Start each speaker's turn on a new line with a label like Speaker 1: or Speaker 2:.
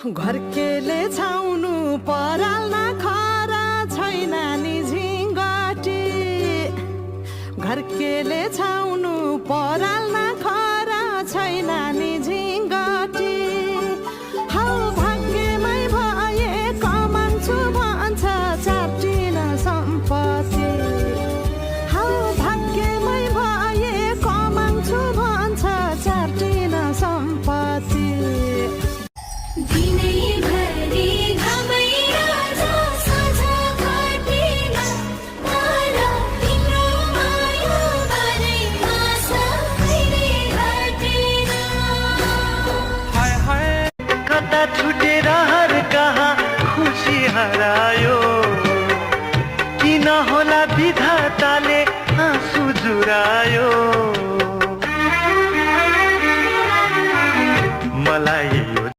Speaker 1: घरकेले छाउनु पराल खरा छैन नि झिङ्गटी घरकेले छाउनु पराल खरा छैन नि झिङ्गटी हौ भाग्यमै भए कमान्छु भन्छ चाटिन सम्पत्ति हौ भाग्यमै भए कमान्छु भन्छ चाटिन सम्पत्ति
Speaker 2: दिनैभरि घामै राजा साझा घाटीमा माला तिम्रो माया बारेमा सबैले घटेन
Speaker 3: हाय हाय कता छुट